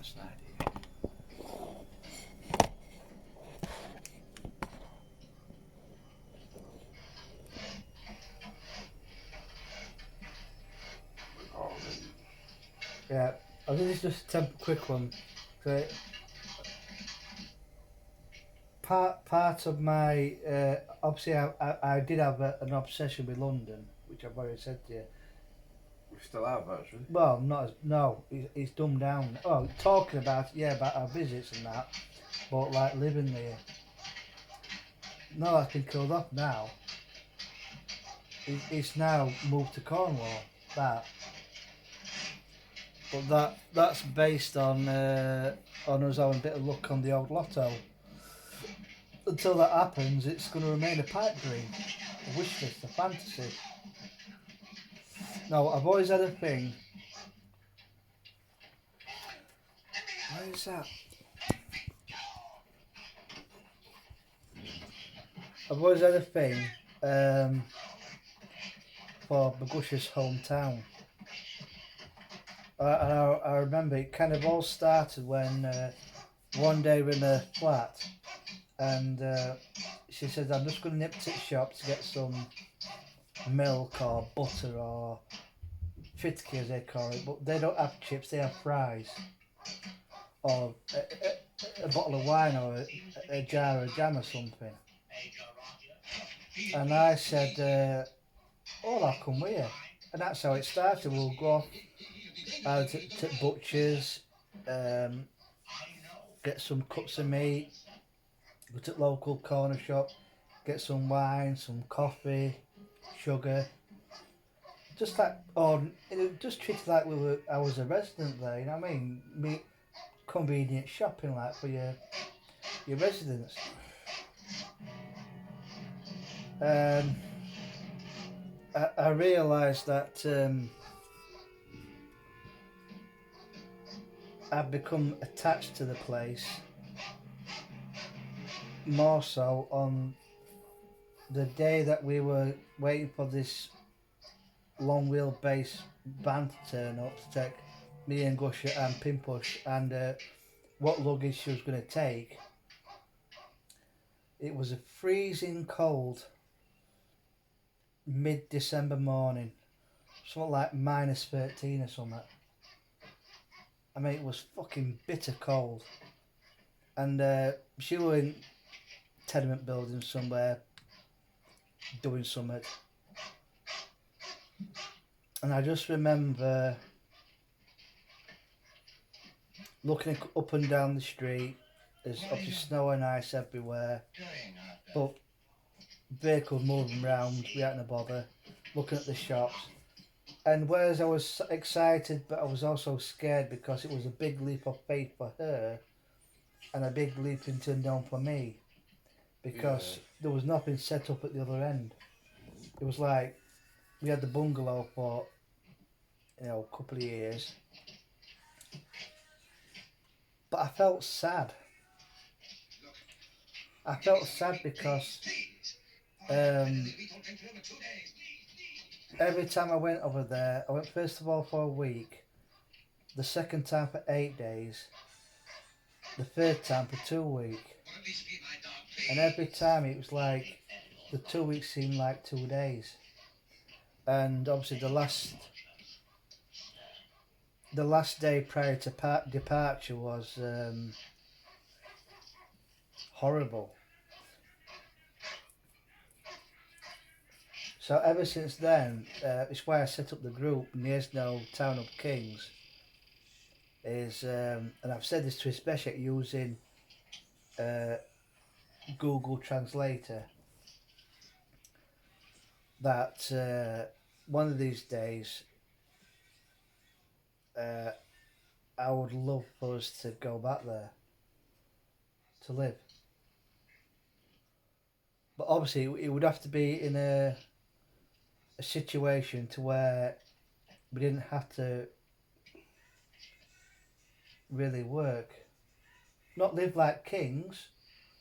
that's an idea. Yeah, I think it's just a quick one. So, part of my obviously I did have an obsession with London, which I've already said to you. We still have actually. Well, not as no, it's dumbed down. Oh, talking about about our visits and that, but like living there. No, that's been killed off now. It's now moved to Cornwall. That, but that's based on us having a bit of luck on the old lotto. Until that happens, it's going to remain a pipe dream, a wish list, a fantasy. No, I've always had a thing. What is that? I've always had a thing for Bagusha's hometown. I remember it kind of all started when one day we're in a flat and she said, I'm just going to nip to the shop to get some milk or butter or fitki as they call it, but they don't have chips, they have fries. Or a bottle of wine or a jar of jam or something. And I said, oh, I'll come with you. And that's how it started. We'll go out to butchers, get some cuts of meat, go to the local corner shop, get some wine, some coffee, sugar. Just like, just treated like I was a resident there, you know what I mean? Convenient shopping like for your residents. I realised that I've become attached to the place more so on the day that we were waiting for this long wheelbase van to turn up to take me and Gusha and Pimpush and what luggage she was going to take. It was a freezing cold mid-December morning, something like -13 or something. I mean, it was fucking bitter cold. And she was in tenement building somewhere doing something. And I just remember looking up and down the street. There's obviously snow and ice everywhere, but vehicles moving around, we hadn't a bother. Looking at the shops. And whereas I was excited, but I was also scared because it was a big leap of faith for her and a big leap into unknown for me. Because there was nothing set up at the other end. It was like we had the bungalow for, a couple of years. But I felt sad. I felt sad because every time I went over there, I went first of all for a week, the second time for 8 days, the third time for 2 weeks. And every time it was like the 2 weeks seemed like 2 days. And obviously the last day prior to departure was horrible. So ever since then, it's why I set up the group Gniezno Town of Kings. And I've said this to especially using Google Translator, that one of these days I would love for us to go back there to live. But obviously it would have to be in a situation to where we didn't have to really work. Not live like kings,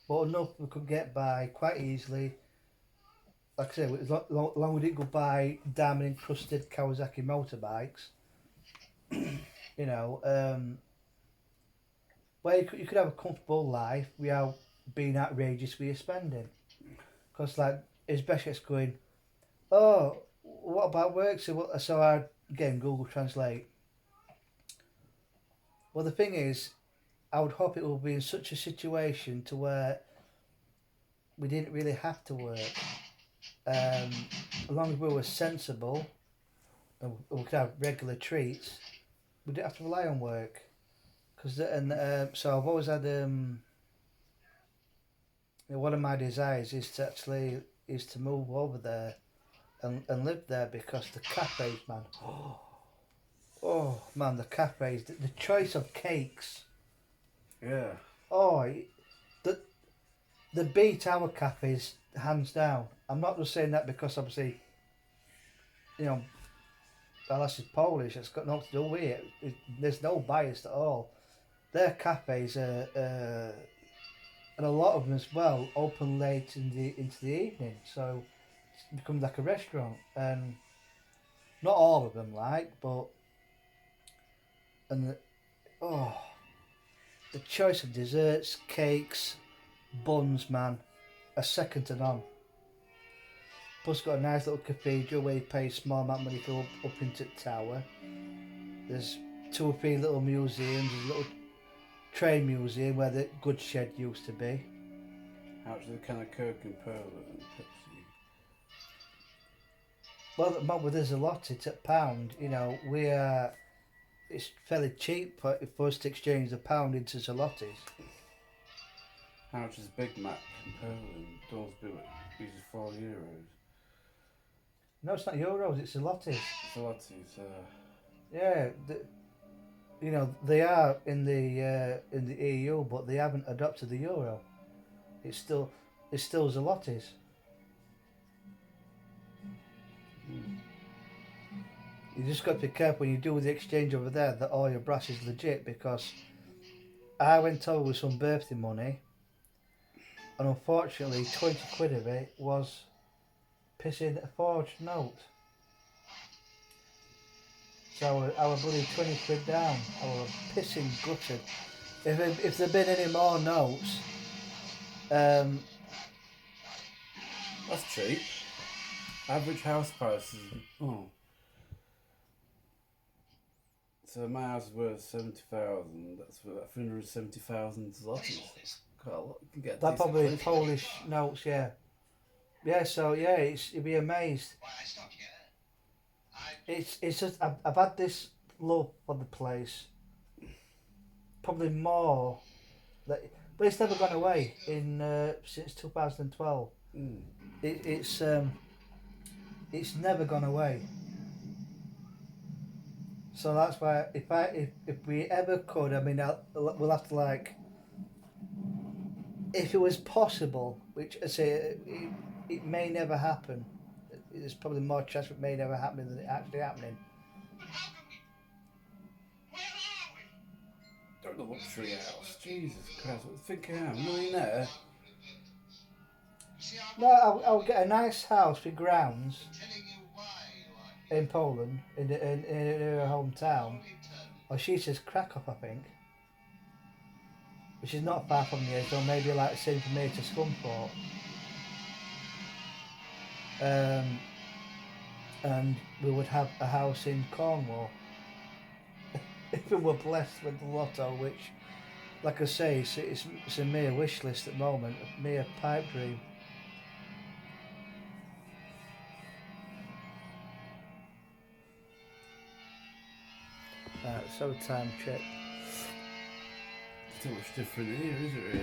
but enough we could get by quite easily. Like I said, as long as we didn't go buy diamond encrusted Kawasaki motorbikes, where you could have a comfortable life without being outrageous with your spending. Because like his best it's going, oh, what about work? So I again Google Translate. Well, the thing is, I would hope it will be in such a situation to where we didn't really have to work. As long as we were sensible and we could have regular treats, we didn't have to rely on work. So I've always had one of my desires is to move over there and live there because the cafes, man. Oh man, the cafes, the choice of cakes. Yeah. Oh, the the beat our cafes hands down. I'm not just saying that because obviously, you know, Alice is Polish. It's got nothing to do with it. There's no bias at all. Their cafes are, and a lot of them as well, open late into the evening. So it becomes like a restaurant, and not all of them but and oh, the choice of desserts, cakes, buns, man, are second to none. Plus, got a nice little cathedral where you pay a small amount of money to go up into the tower. There's 2 or 3 little museums. There's a little train museum where the goods shed used to be. How much is a can of Coke in Poland and Pepsi? Well, at the moment there's a lot. It's at pound. You know, it's fairly cheap for us to exchange the pound into zlotys. How much is Big Mac in Poland? Dawsby uses €4. No, it's not euros. It's zlotys. Zlotys, Yeah, you know they are in the EU, but they haven't adopted the euro. It's still zlotys. You just got to be careful when you do the exchange over there that all your brass is legit, because I went over with some birthday money, and unfortunately 20 quid of it was pissing a forged note. So I was bloody 20 quid down. I was pissing gutted. If there'd been any more notes, that's cheap. Average house prices. Oh. So my house is worth 70,000. That's worth 370,000 zlotys. That's quite a lot. You can get a that decent probably place. Polish notes, yeah. Yeah, so yeah, you'd be amazed. It's just I've had this love for the place, probably more, but it's never gone away since 2012. Mm. It's never gone away. So that's why if we ever could, I mean, we'll have to like, if it was possible, which I say it may never happen. There's probably more chance it may never happen than it actually happening. Don't the luxury house. Jesus Christ, what the thinking I'm a millionaire. No, I'll get a nice house with grounds in Poland, in her hometown. Or she says Krakow, I think, which is not far from here, so maybe like the same for me to Scunthorpe. And we would have a house in Cornwall if we were blessed with the lotto, which, like I say, it's a mere wish list at the moment, a mere pipe dream. Right, so time check. Too much different here, is it really?